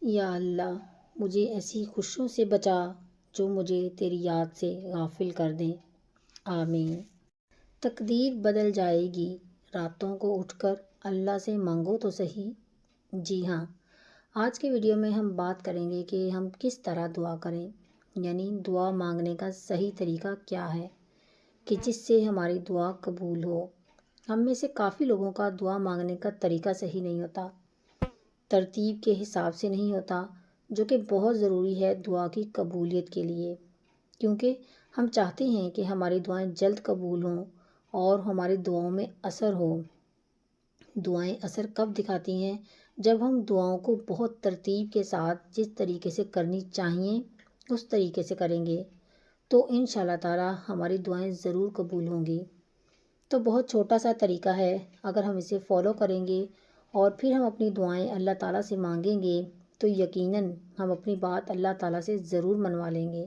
یا اللہ مجھے ایسی خوشیوں سے بچا جو مجھے تیری یاد سے غافل کر دیں، آمین۔ تقدیر بدل جائے گی، راتوں کو اٹھ کر اللہ سے مانگو تو صحیح۔ جی ہاں، آج کے ویڈیو میں ہم بات کریں گے کہ ہم کس طرح دعا کریں، یعنی دعا مانگنے کا صحیح طریقہ کیا ہے کہ جس سے ہماری دعا قبول ہو۔ ہم میں سے کافی لوگوں کا دعا مانگنے کا طریقہ صحیح نہیں ہوتا، ترتیب کے حساب سے نہیں ہوتا، جو کہ بہت ضروری ہے دعا کی قبولیت کے لیے، کیونکہ ہم چاہتے ہیں کہ ہماری دعائیں جلد قبول ہوں اور ہماری دعاؤں میں اثر ہو۔ دعائیں اثر کب دکھاتی ہیں؟ جب ہم دعاؤں کو بہت ترتیب کے ساتھ جس طریقے سے کرنی چاہیے اس طریقے سے کریں گے تو انشاءاللہ تعالی ہماری دعائیں ضرور قبول ہوں گی۔ تو بہت چھوٹا سا طریقہ ہے، اگر ہم اسے فالو کریں گے اور پھر ہم اپنی دعائیں اللہ تعالیٰ سے مانگیں گے تو یقیناً ہم اپنی بات اللہ تعالیٰ سے ضرور منوا لیں گے،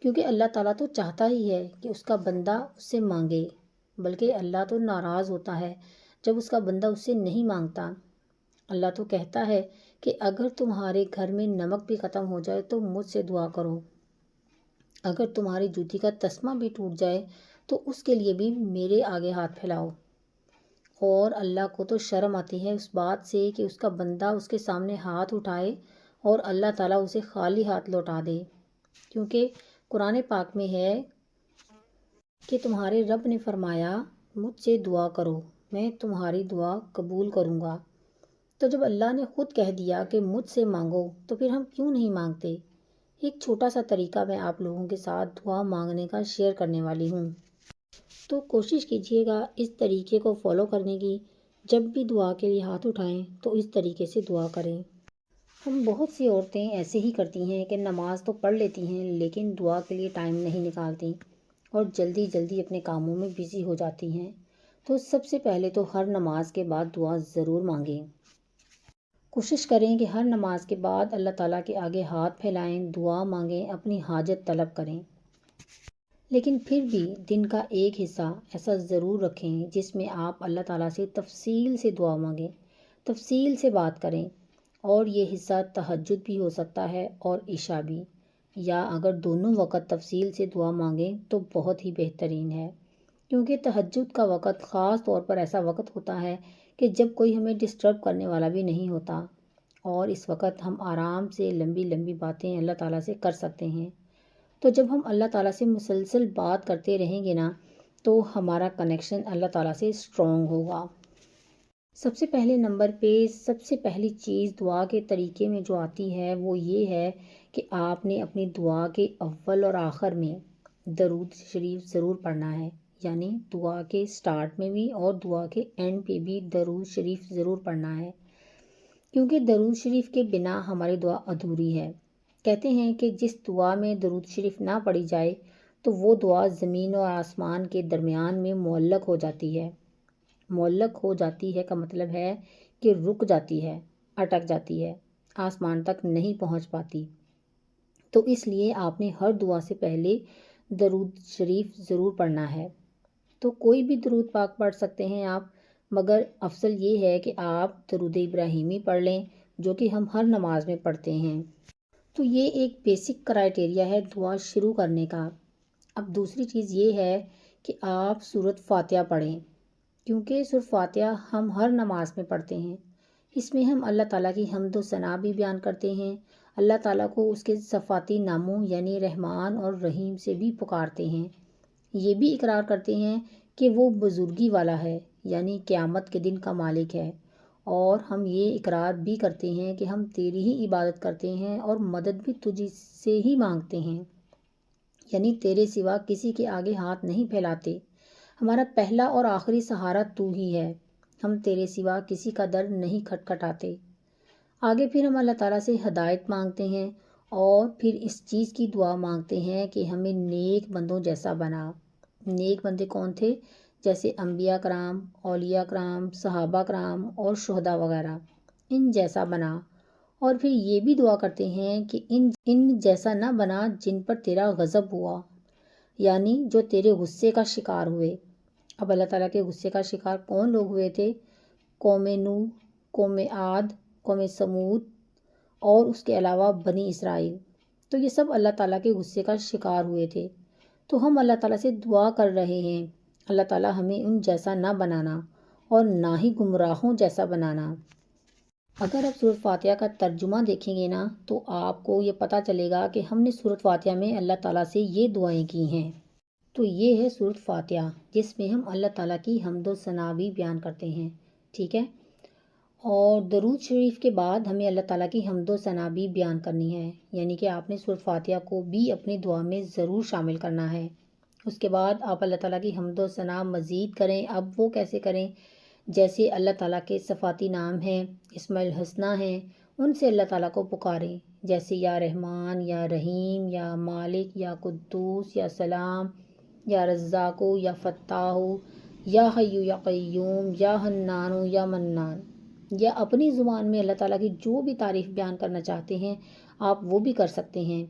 کیونکہ اللہ تعالیٰ تو چاہتا ہی ہے کہ اس کا بندہ اس سے مانگے، بلکہ اللہ تو ناراض ہوتا ہے جب اس کا بندہ اس سے نہیں مانگتا۔ اللہ تو کہتا ہے کہ اگر تمہارے گھر میں نمک بھی ختم ہو جائے تو مجھ سے دعا کرو، اگر تمہاری جوتی کا تسمہ بھی ٹوٹ جائے تو اس کے لیے بھی میرے آگے ہاتھ پھیلاؤ۔ اور اللہ کو تو شرم آتی ہے اس بات سے کہ اس کا بندہ اس کے سامنے ہاتھ اٹھائے اور اللہ تعالیٰ اسے خالی ہاتھ لوٹا دے، کیونکہ قرآن پاک میں ہے کہ تمہارے رب نے فرمایا مجھ سے دعا کرو میں تمہاری دعا قبول کروں گا۔ تو جب اللہ نے خود کہہ دیا کہ مجھ سے مانگو تو پھر ہم کیوں نہیں مانگتے؟ ایک چھوٹا سا طریقہ میں آپ لوگوں کے ساتھ دعا مانگنے کا شیئر کرنے والی ہوں، تو کوشش کیجیے گا اس طریقے کو فالو کرنے کی۔ جب بھی دعا کے لیے ہاتھ اٹھائیں تو اس طریقے سے دعا کریں۔ ہم بہت سی عورتیں ایسے ہی کرتی ہیں کہ نماز تو پڑھ لیتی ہیں لیکن دعا کے لیے ٹائم نہیں نکالتی اور جلدی جلدی اپنے کاموں میں بزی ہو جاتی ہیں۔ تو سب سے پہلے تو ہر نماز کے بعد دعا ضرور مانگیں۔ کوشش کریں کہ ہر نماز کے بعد اللہ تعالیٰ کے آگے ہاتھ پھیلائیں، دعا مانگیں، اپنی حاجت طلب کریں۔ لیکن پھر بھی دن کا ایک حصہ ایسا ضرور رکھیں جس میں آپ اللہ تعالیٰ سے تفصیل سے دعا مانگیں، تفصیل سے بات کریں، اور یہ حصہ تہجد بھی ہو سکتا ہے اور عشاء بھی، یا اگر دونوں وقت تفصیل سے دعا مانگیں تو بہت ہی بہترین ہے، کیونکہ تہجد کا وقت خاص طور پر ایسا وقت ہوتا ہے کہ جب کوئی ہمیں ڈسٹرب کرنے والا بھی نہیں ہوتا، اور اس وقت ہم آرام سے لمبی لمبی باتیں اللہ تعالیٰ سے کر سکتے ہیں۔ تو جب ہم اللہ تعالیٰ سے مسلسل بات کرتے رہیں گے نا تو ہمارا کنیکشن اللہ تعالیٰ سے اسٹرانگ ہوگا۔ سب سے پہلے نمبر پہ سب سے پہلی چیز دعا کے طریقے میں جو آتی ہے وہ یہ ہے کہ آپ نے اپنی دعا کے اول اور آخر میں درود شریف ضرور پڑھنا ہے، یعنی دعا کے سٹارٹ میں بھی اور دعا کے اینڈ پہ بھی درود شریف ضرور پڑھنا ہے، کیونکہ درود شریف کے بنا ہماری دعا ادھوری ہے۔ کہتے ہیں کہ جس دعا میں درود شریف نہ پڑھی جائے تو وہ دعا زمین اور آسمان کے درمیان میں معلق ہو جاتی ہے۔ معلق ہو جاتی ہے کا مطلب ہے کہ رک جاتی ہے، اٹک جاتی ہے، آسمان تک نہیں پہنچ پاتی۔ تو اس لیے آپ نے ہر دعا سے پہلے درود شریف ضرور پڑھنا ہے۔ تو کوئی بھی درود پاک پڑھ سکتے ہیں آپ، مگر افضل یہ ہے کہ آپ درود ابراہیمی پڑھ لیں جو کہ ہم ہر نماز میں پڑھتے ہیں۔ تو یہ ایک بیسک کرائٹیریا ہے دعا شروع کرنے کا۔ اب دوسری چیز یہ ہے کہ آپ سورۃ فاتحہ پڑھیں، کیونکہ سورۃ فاتحہ ہم ہر نماز میں پڑھتے ہیں۔ اس میں ہم اللہ تعالیٰ کی حمد و ثنا بھی بیان کرتے ہیں، اللہ تعالیٰ کو اس کے صفاتی ناموں یعنی رحمان اور رحیم سے بھی پکارتے ہیں، یہ بھی اقرار کرتے ہیں کہ وہ بزرگی والا ہے یعنی قیامت کے دن کا مالک ہے، اور ہم یہ اقرار بھی کرتے ہیں کہ ہم تیری ہی عبادت کرتے ہیں اور مدد بھی تجھ سے ہی مانگتے ہیں، یعنی تیرے سوا کسی کے آگے ہاتھ نہیں پھیلاتے، ہمارا پہلا اور آخری سہارا تو ہی ہے، ہم تیرے سوا کسی کا در نہیں کھٹکھٹاتے۔ آگے پھر ہم اللہ تعالیٰ سے ہدایت مانگتے ہیں اور پھر اس چیز کی دعا مانگتے ہیں کہ ہمیں نیک بندوں جیسا بنا۔ نیک بندے کون تھے؟ جیسے انبیاء کرام، اولیاء کرام، صحابہ کرام اور شہداء وغیرہ، ان جیسا بنا۔ اور پھر یہ بھی دعا کرتے ہیں کہ ان جیسا نہ بنا جن پر تیرا غضب ہوا، یعنی جو تیرے غصے کا شکار ہوئے۔ اب اللہ تعالیٰ کے غصے کا شکار کون لوگ ہوئے تھے؟ قوم نوح، قوم عاد، قوم سمود اور اس کے علاوہ بنی اسرائیل، تو یہ سب اللہ تعالیٰ کے غصے کا شکار ہوئے تھے۔ تو ہم اللہ تعالیٰ سے دعا کر رہے ہیں، اللہ تعالیٰ ہمیں ان جیسا نہ بنانا اور نہ ہی گمراہوں جیسا بنانا۔ اگر آپ سورۃ فاتحہ کا ترجمہ دیکھیں گے نا تو آپ کو یہ پتہ چلے گا کہ ہم نے سورۃ فاتحہ میں اللہ تعالیٰ سے یہ دعائیں کی ہیں۔ تو یہ ہے سورۃ فاتحہ، جس میں ہم اللہ تعالیٰ کی حمد و ثنا بھی بیان کرتے ہیں، ٹھیک ہے؟ اور درود شریف کے بعد ہمیں اللہ تعالیٰ کی حمد و ثنا بھی بیان کرنی ہے، یعنی کہ آپ نے سورۃ فاتحہ کو بھی اپنی دعا میں ضرور شامل کرنا ہے۔ اس کے بعد آپ اللہ تعالیٰ کی حمد و ثنا مزید کریں۔ اب وہ کیسے کریں؟ جیسے اللہ تعالیٰ کے صفاتی نام ہیں، اسماء الحسنیٰ ہیں، ان سے اللہ تعالیٰ کو پکاریں، جیسے یا رحمان، یا رحیم، یا مالک، یا قدوس، یا سلام، یا رزاق، یا فتاح، یا حی یا قیوم، یا حنان یا منان۔ یا اپنی زبان میں اللہ تعالیٰ کی جو بھی تعریف بیان کرنا چاہتے ہیں آپ وہ بھی کر سکتے ہیں۔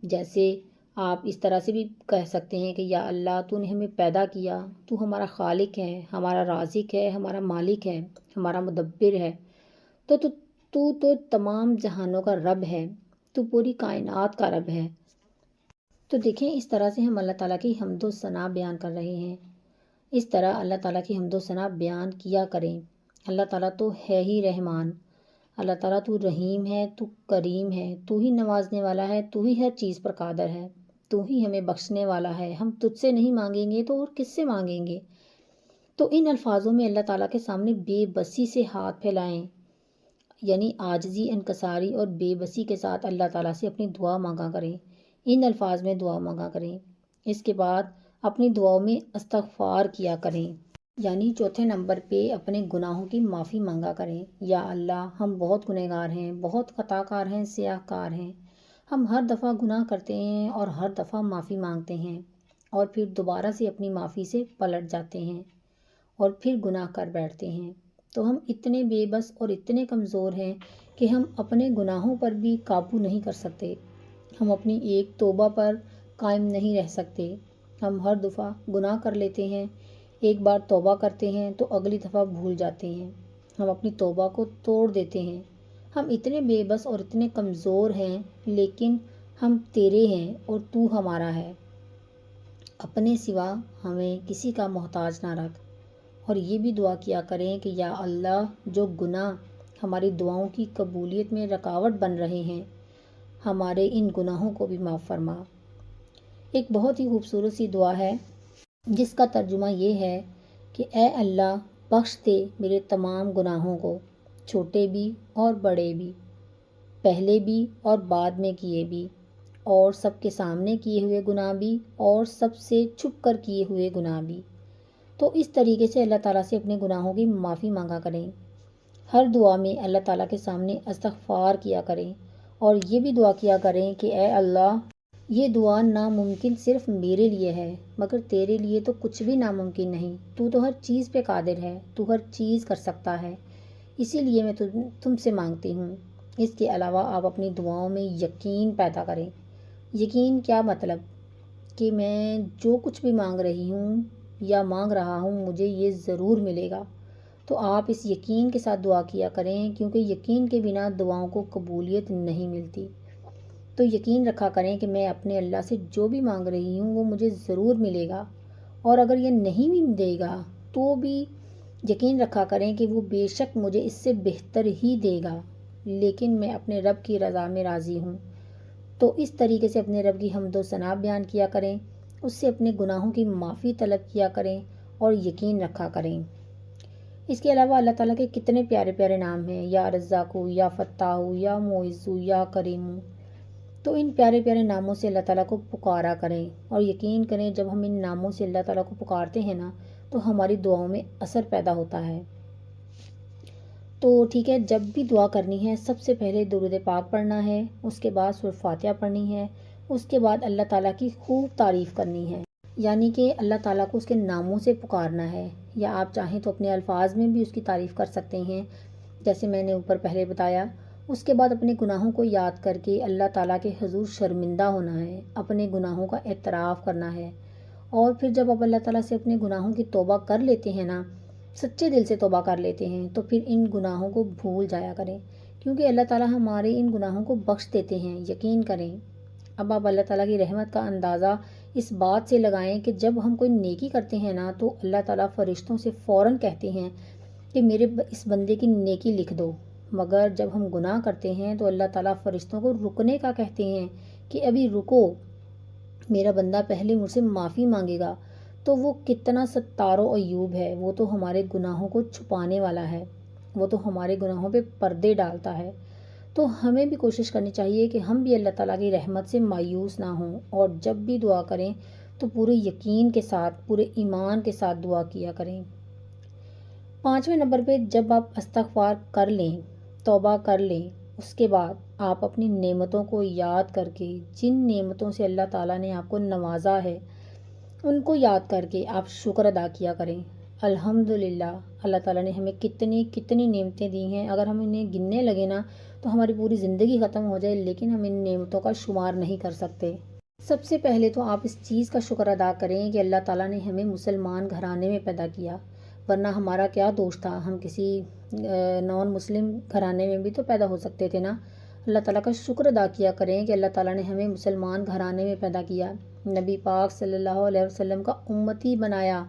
جیسے آپ اس طرح سے بھی کہہ سکتے ہیں کہ یا اللہ تو نے ہمیں پیدا کیا، تو ہمارا خالق ہے، ہمارا رازق ہے، ہمارا مالک ہے، ہمارا مدبر ہے، تو تمام جہانوں کا رب ہے، تو پوری کائنات کا رب ہے۔ تو دیکھیں اس طرح سے ہم اللہ تعالیٰ کی حمد و ثنا بیان کر رہے ہیں۔ اس طرح اللہ تعالیٰ کی حمد و ثنا بیان کیا کریں۔ اللہ تعالیٰ تو ہے ہی رحمان، اللہ تعالیٰ تو رحیم ہے، تو کریم ہے، تو ہی نوازنے والا ہے، تو ہی ہر چیز پر قادر ہے، تو ہی ہمیں بخشنے والا ہے۔ ہم تجھ سے نہیں مانگیں گے تو اور کس سے مانگیں گے؟ تو ان الفاظوں میں اللہ تعالیٰ کے سامنے بے بسی سے ہاتھ پھیلائیں، یعنی عاجزی، انکساری اور بے بسی کے ساتھ اللہ تعالیٰ سے اپنی دعا مانگا کریں، ان الفاظ میں دعا مانگا کریں۔ اس کے بعد اپنی دعاؤں میں استغفار کیا کریں، یعنی چوتھے نمبر پہ اپنے گناہوں کی معافی مانگا کریں۔ یا اللہ ہم بہت گنہگار ہیں، بہت خطا کار ہیں، سیاہ کار ہیں، ہم ہر دفعہ گناہ کرتے ہیں اور ہر دفعہ معافی مانگتے ہیں اور پھر دوبارہ سے اپنی معافی سے پلٹ جاتے ہیں اور پھر گناہ کر بیٹھتے ہیں۔ تو ہم اتنے بے بس اور اتنے کمزور ہیں کہ ہم اپنے گناہوں پر بھی قابو نہیں کر سکتے، ہم اپنی ایک توبہ پر قائم نہیں رہ سکتے۔ ہم ہر دفعہ گناہ کر لیتے ہیں، ایک بار توبہ کرتے ہیں تو اگلی دفعہ بھول جاتے ہیں، ہم اپنی توبہ کو توڑ دیتے ہیں۔ ہم اتنے بے بس اور اتنے کمزور ہیں، لیکن ہم تیرے ہیں اور تو ہمارا ہے، اپنے سوا ہمیں کسی کا محتاج نہ رکھ۔ اور یہ بھی دعا کیا کریں کہ یا اللہ جو گناہ ہماری دعاؤں کی قبولیت میں رکاوٹ بن رہے ہیں، ہمارے ان گناہوں کو بھی معاف فرما۔ ایک بہت ہی خوبصورت سی دعا ہے جس کا ترجمہ یہ ہے کہ اے اللہ بخش دے میرے تمام گناہوں کو، چھوٹے بھی اور بڑے بھی، پہلے بھی اور بعد میں کیے بھی، اور سب کے سامنے کیے ہوئے گناہ بھی اور سب سے چھپ کر کیے ہوئے گناہ بھی۔ تو اس طریقے سے اللہ تعالیٰ سے اپنے گناہوں کی معافی مانگا کریں۔ ہر دعا میں اللہ تعالیٰ کے سامنے استغفار کیا کریں اور یہ بھی دعا کیا کریں کہ اے اللہ یہ دعا ناممکن صرف میرے لیے ہے، مگر تیرے لیے تو کچھ بھی ناممکن نہیں، تو ہر چیز پہ قادر ہے، تو ہر چیز کر سکتا ہے، اسی لیے میں تم سے مانگتی ہوں۔ اس کے علاوہ آپ اپنی دعاؤں میں یقین پیدا کریں۔ یقین کیا مطلب؟ کہ میں جو کچھ بھی مانگ رہی ہوں یا مانگ رہا ہوں مجھے یہ ضرور ملے گا۔ تو آپ اس یقین کے ساتھ دعا کیا کریں، کیونکہ یقین کے بنا دعاؤں کو قبولیت نہیں ملتی۔ تو یقین رکھا کریں کہ میں اپنے اللہ سے جو بھی مانگ رہی ہوں وہ مجھے ضرور ملے گا، اور اگر یہ نہیں بھی دے گا تو بھی یقین رکھا کریں کہ وہ بے شک مجھے اس سے بہتر ہی دے گا، لیکن میں اپنے رب کی رضا میں راضی ہوں۔ تو اس طریقے سے اپنے رب کی حمد و ثنا بیان کیا کریں، اس سے اپنے گناہوں کی معافی طلب کیا کریں اور یقین رکھا کریں۔ اس کے علاوہ اللہ تعالیٰ کے کتنے پیارے پیارے نام ہیں، یا رزاق، یا فتاح، یا معز، یا کریم۔ تو ان پیارے پیارے ناموں سے اللہ تعالیٰ کو پکارا کریں اور یقین کریں جب ہم ان ناموں سے اللہ تعالیٰ کو پکارتے ہیں نا تو ہماری دعاؤں میں اثر پیدا ہوتا ہے۔ تو ٹھیک ہے، جب بھی دعا کرنی ہے سب سے پہلے درود پاک پڑھنا ہے، اس کے بعد سورۃ فاتحہ پڑھنی ہے، اس کے بعد اللہ تعالیٰ کی خوب تعریف کرنی ہے، یعنی کہ اللہ تعالیٰ کو اس کے ناموں سے پکارنا ہے، یا آپ چاہیں تو اپنے الفاظ میں بھی اس کی تعریف کر سکتے ہیں جیسے میں نے اوپر پہلے بتایا۔ اس کے بعد اپنے گناہوں کو یاد کر کے اللہ تعالیٰ کے حضور شرمندہ ہونا ہے، اپنے گناہوں کا اعتراف کرنا ہے، اور پھر جب آپ اللہ تعالیٰ سے اپنے گناہوں کی توبہ کر لیتے ہیں نا، سچے دل سے توبہ کر لیتے ہیں، تو پھر ان گناہوں کو بھول جایا کریں، کیونکہ اللہ تعالیٰ ہمارے ان گناہوں کو بخش دیتے ہیں، یقین کریں۔ اب آپ اللہ تعالیٰ کی رحمت کا اندازہ اس بات سے لگائیں کہ جب ہم کوئی نیکی کرتے ہیں نا تو اللہ تعالیٰ فرشتوں سے فوراً کہتے ہیں کہ میرے اس بندے کی نیکی لکھ دو، مگر جب ہم گناہ کرتے ہیں تو اللہ تعالیٰ فرشتوں کو رکنے کا کہتے ہیں کہ ابھی رکو، میرا بندہ پہلے مجھ سے معافی مانگے گا۔ تو وہ کتنا ستار و عیوب ہے، وہ تو ہمارے گناہوں کو چھپانے والا ہے، وہ تو ہمارے گناہوں پہ پردے ڈالتا ہے۔ تو ہمیں بھی کوشش کرنی چاہیے کہ ہم بھی اللہ تعالیٰ کی رحمت سے مایوس نہ ہوں، اور جب بھی دعا کریں تو پورے یقین کے ساتھ، پورے ایمان کے ساتھ دعا کیا کریں۔ 5ویں نمبر پہ جب آپ استغفار کر لیں، توبہ کر لیں، اس کے بعد آپ اپنی نعمتوں کو یاد کر کے، جن نعمتوں سے اللہ تعالیٰ نے آپ کو نوازا ہے ان کو یاد کر کے آپ شکر ادا کیا کریں۔ الحمدللہ، اللہ تعالیٰ نے ہمیں کتنی کتنی نعمتیں دی ہیں، اگر ہم انہیں گننے لگے نا تو ہماری پوری زندگی ختم ہو جائے، لیکن ہم ان نعمتوں کا شمار نہیں کر سکتے۔ سب سے پہلے تو آپ اس چیز کا شکر ادا کریں کہ اللہ تعالیٰ نے ہمیں مسلمان گھرانے میں پیدا کیا، ورنہ ہمارا کیا دوش تھا، ہم کسی نان مسلم گھرانے میں بھی تو پیدا ہو سکتے تھے نا۔ اللہ تعالیٰ کا شکر ادا کیا کریں کہ اللہ تعالیٰ نے ہمیں مسلمان گھرانے میں پیدا کیا، نبی پاک صلی اللہ علیہ وسلم کا امتی بنایا،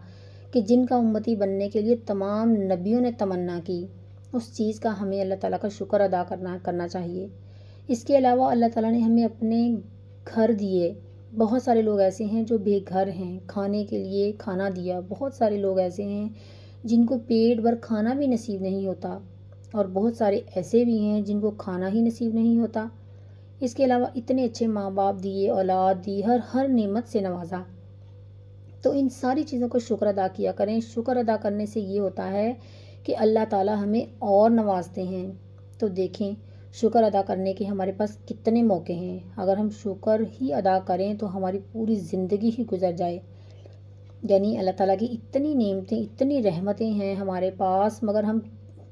کہ جن کا امتی بننے کے لیے تمام نبیوں نے تمنا کی، اس چیز کا ہمیں اللہ تعالیٰ کا شکر ادا کرنا چاہیے۔ اس کے علاوہ اللہ تعالیٰ نے ہمیں اپنے گھر دیے، بہت سارے لوگ ایسے ہیں جو بے گھر ہیں، کھانے کے لیے کھانا دیا، بہت سارے لوگ ایسے ہیں جن کو پیٹ بھر کھانا بھی نصیب نہیں ہوتا، اور بہت سارے ایسے بھی ہیں جن کو کھانا ہی نصیب نہیں ہوتا۔ اس کے علاوہ اتنے اچھے ماں باپ دیے، اولاد دی، ہر نعمت سے نوازا۔ تو ان ساری چیزوں کا شکر ادا کیا کریں۔ شکر ادا کرنے سے یہ ہوتا ہے کہ اللہ تعالیٰ ہمیں اور نوازتے ہیں۔ تو دیکھیں شکر ادا کرنے کے ہمارے پاس کتنے موقع ہیں، اگر ہم شکر ہی ادا کریں تو ہماری پوری زندگی ہی گزر جائے۔ یعنی اللہ تعالیٰ کی اتنی نعمتیں، اتنی رحمتیں ہیں ہمارے پاس، مگر ہم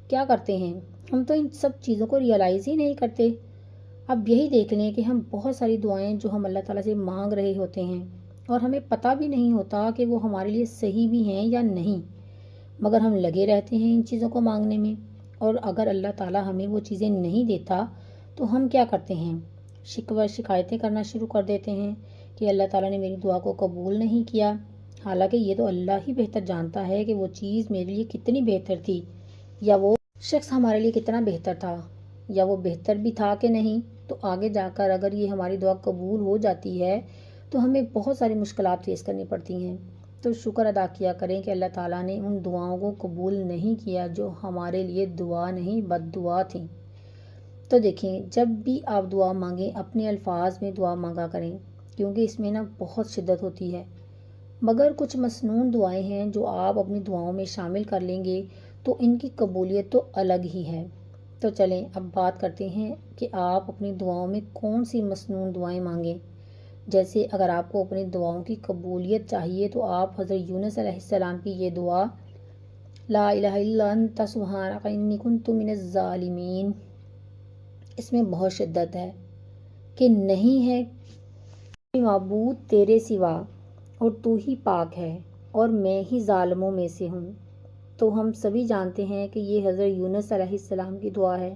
کیا کرتے ہیں، ہم تو ان سب چیزوں کو ریئلائز ہی نہیں کرتے۔ اب یہی دیکھ لیں کہ ہم بہت ساری دعائیں جو ہم اللہ تعالیٰ سے مانگ رہے ہوتے ہیں اور ہمیں پتہ بھی نہیں ہوتا کہ وہ ہمارے لیے صحیح بھی ہیں یا نہیں، مگر ہم لگے رہتے ہیں ان چیزوں کو مانگنے میں، اور اگر اللہ تعالیٰ ہمیں وہ چیزیں نہیں دیتا تو ہم کیا کرتے ہیں، شکوہ شکایتیں کرنا شروع کر دیتے ہیں کہ اللہ تعالیٰ نے میری دعا کو قبول نہیں کیا، حالانکہ یہ تو اللہ ہی بہتر جانتا ہے کہ وہ چیز میرے لیے کتنی بہتر تھی، یا وہ شخص ہمارے لیے کتنا بہتر تھا، یا وہ بہتر بھی تھا کہ نہیں۔ تو آگے جا کر اگر یہ ہماری دعا قبول ہو جاتی ہے تو ہمیں بہت ساری مشکلات فیس کرنی پڑتی ہیں۔ تو شکر ادا کیا کریں کہ اللہ تعالیٰ نے ان دعاؤں کو قبول نہیں کیا جو ہمارے لیے دعا نہیں بد دعا تھیں۔ تو دیکھیں جب بھی آپ دعا مانگیں اپنے الفاظ میں دعا مانگا کریں، کیونکہ اس میں نا بہت شدت ہوتی ہے، مگر کچھ مسنون دعائیں ہیں جو آپ اپنی دعاؤں میں شامل کر لیں گے تو ان کی قبولیت تو الگ ہی ہے۔ تو چلیں اب بات کرتے ہیں کہ آپ اپنی دعاؤں میں کون سی مسنون دعائیں مانگیں۔ جیسے اگر آپ کو اپنی دعاؤں کی قبولیت چاہیے تو آپ حضرت یونس علیہ السلام کی یہ دعا، لا الہ الا انت سبحانک انی کنت من الظالمین، اس میں بہت شدت ہے کہ نہیں ہے کوئی معبود تیرے سوا اور تو ہی پاک ہے اور میں ہی ظالموں میں سے ہوں۔ تو ہم سبھی جانتے ہیں کہ یہ حضرت یونس علیہ السلام کی دعا ہے۔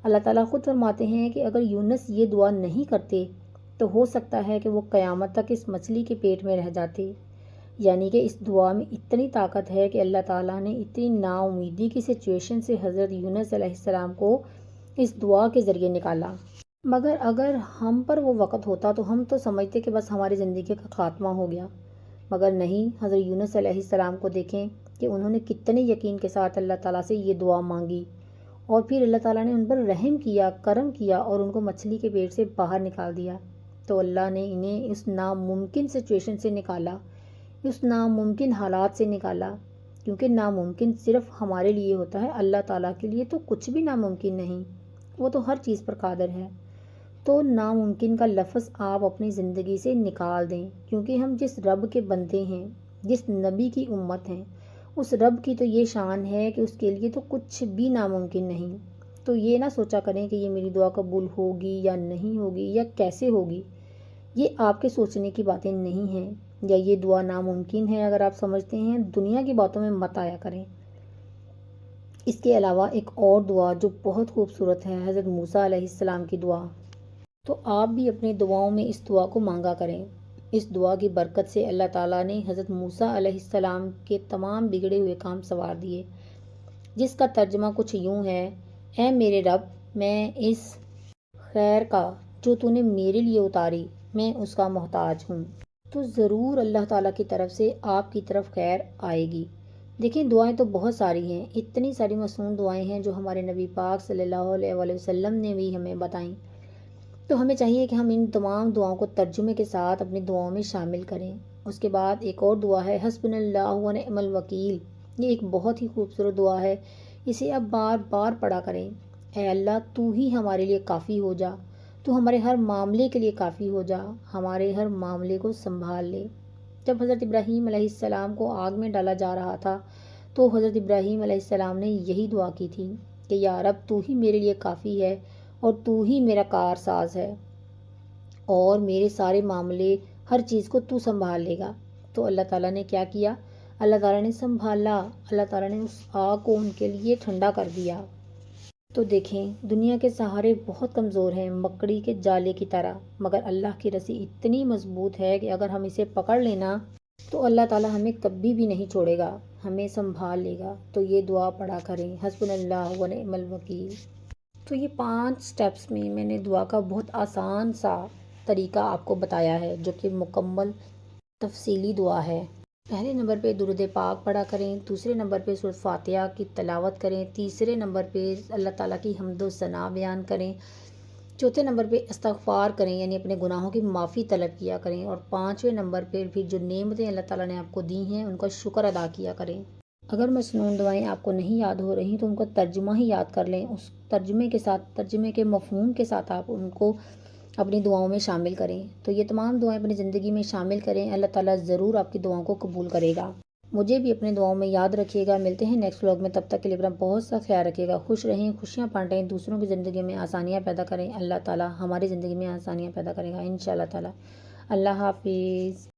اللہ تعالیٰ خود فرماتے ہیں کہ اگر یونس یہ دعا نہیں کرتے تو ہو سکتا ہے کہ وہ قیامت تک اس مچھلی کے پیٹ میں رہ جاتے۔ یعنی کہ اس دعا میں اتنی طاقت ہے کہ اللہ تعالیٰ نے اتنی نا امیدی کی سچویشن سے حضرت یونس علیہ السلام کو اس دعا کے ذریعے نکالا۔ مگر اگر ہم پر وہ وقت ہوتا تو ہم تو سمجھتے کہ بس ہماری زندگی کا خاتمہ ہو گیا، مگر نہیں، حضرت یونس علیہ السلام کو دیکھیں کہ انہوں نے کتنے یقین کے ساتھ اللہ تعالیٰ سے یہ دعا مانگی، اور پھر اللہ تعالیٰ نے ان پر رحم کیا، کرم کیا اور ان کو مچھلی کے پیٹ سے باہر نکال دیا۔ تو اللہ نے انہیں اس ناممکن سچویشن سے نکالا، اس ناممکن حالات سے نکالا، کیونکہ ناممکن صرف ہمارے لیے ہوتا ہے، اللہ تعالیٰ کے لیے تو کچھ بھی ناممکن نہیں، وہ تو ہر چیز پر قادر ہے۔ تو ناممکن کا لفظ آپ اپنی زندگی سے نکال دیں، کیونکہ ہم جس رب کے بندے ہیں، جس نبی کی امت ہیں، اس رب کی تو یہ شان ہے کہ اس کے لیے تو کچھ بھی ناممکن نہیں۔ تو یہ نہ سوچا کریں کہ یہ میری دعا قبول ہوگی یا نہیں ہوگی یا کیسے ہوگی، یہ آپ کے سوچنے کی باتیں نہیں ہیں، یا یہ دعا ناممکن ہے اگر آپ سمجھتے ہیں، دنیا کی باتوں میں مت آیا کریں۔ اس کے علاوہ ایک اور دعا جو بہت خوبصورت ہے، حضرت موسیٰ علیہ السلام کی دعا، تو آپ بھی اپنی دعاؤں میں اس دعا کو مانگا کریں۔ اس دعا کی برکت سے اللہ تعالیٰ نے حضرت موسیٰ علیہ السلام کے تمام بگڑے ہوئے کام سنوار دیے، جس کا ترجمہ کچھ یوں ہے: اے میرے رب، میں اس خیر کا جو تو نے میرے لیے اتاری، میں اس کا محتاج ہوں، تو ضرور اللہ تعالیٰ کی طرف سے آپ کی طرف خیر آئے گی۔ دیکھیں، دعائیں تو بہت ساری ہیں، اتنی ساری مصنون دعائیں ہیں جو ہمارے نبی پاک صلی اللہ علیہ وآلہ وسلم نے بھی ہمیں بتائیں، تو ہمیں چاہیے کہ ہم ان تمام دعاؤں کو ترجمے کے ساتھ اپنی دعاؤں میں شامل کریں۔ اس کے بعد ایک اور دعا ہے، حسبنا اللہ و نعم الوکیل۔ یہ ایک بہت ہی خوبصورت دعا ہے، اسے اب بار بار پڑھا کریں۔ اے اللہ، تو ہی ہمارے لیے کافی ہو جا، تو ہمارے ہر معاملے کے لیے کافی ہو جا، ہمارے ہر معاملے کو سنبھال لے۔ جب حضرت ابراہیم علیہ السلام کو آگ میں ڈالا جا رہا تھا تو حضرت ابراہیم علیہ السلام نے یہی دعا کی تھی کہ یا رب، تو ہی میرے لیے کافی ہے اور تو ہی میرا کار ساز ہے، اور میرے سارے معاملے، ہر چیز کو تو سنبھال لے گا۔ تو اللہ تعالیٰ نے کیا کیا؟ اللہ تعالیٰ نے سنبھالا، اللہ تعالیٰ نے اس آگ کو ان کے لیے ٹھنڈا کر دیا۔ تو دیکھیں، دنیا کے سہارے بہت کمزور ہیں، مکڑی کے جالے کی طرح، مگر اللہ کی رسی اتنی مضبوط ہے کہ اگر ہم اسے پکڑ لینا تو اللہ تعالیٰ ہمیں کبھی بھی نہیں چھوڑے گا، ہمیں سنبھال لے گا۔ تو یہ دعا پڑھا کریں، حسبنا اللہ و نعم الوکیل۔ تو یہ 5 سٹیپس میں نے دعا کا بہت آسان سا طریقہ آپ کو بتایا ہے، جو کہ مکمل تفصیلی دعا ہے۔ پہلے نمبر پہ درود پاک پڑھا کریں، دوسرے نمبر پہ سورۃ فاتحہ کی تلاوت کریں، تیسرے نمبر پہ اللہ تعالیٰ کی حمد و ثنا بیان کریں، چوتھے نمبر پہ استغفار کریں، یعنی اپنے گناہوں کی معافی طلب کیا کریں، اور 5ویں نمبر پہ بھی جو نعمتیں اللہ تعالیٰ نے آپ کو دی ہیں ان کا شکر ادا کیا کریں۔ اگر مصنون دعائیں آپ کو نہیں یاد ہو رہی تو ان کا ترجمہ ہی یاد کر لیں، اس ترجمے کے ساتھ، ترجمے کے مفہوم کے ساتھ آپ ان کو اپنی دعاؤں میں شامل کریں۔ تو یہ تمام دعائیں اپنی زندگی میں شامل کریں، اللہ تعالیٰ ضرور آپ کی دعاؤں کو قبول کرے گا۔ مجھے بھی اپنے دعاؤں میں یاد رکھیے گا۔ ملتے ہیں نیکسٹ ولاگ میں، تب تک کے لیے اپنا بہت سا خیال رکھیے گا، خوش رہیں، خوشیاں بانٹیں، دوسروں کی زندگی میں آسانیاں پیدا کریں۔ اللہ تعالیٰ ہماری زندگی میں آسانیاں پیدا کرے گا انشاءاللہ تعالیٰ۔ اللہ حافظ۔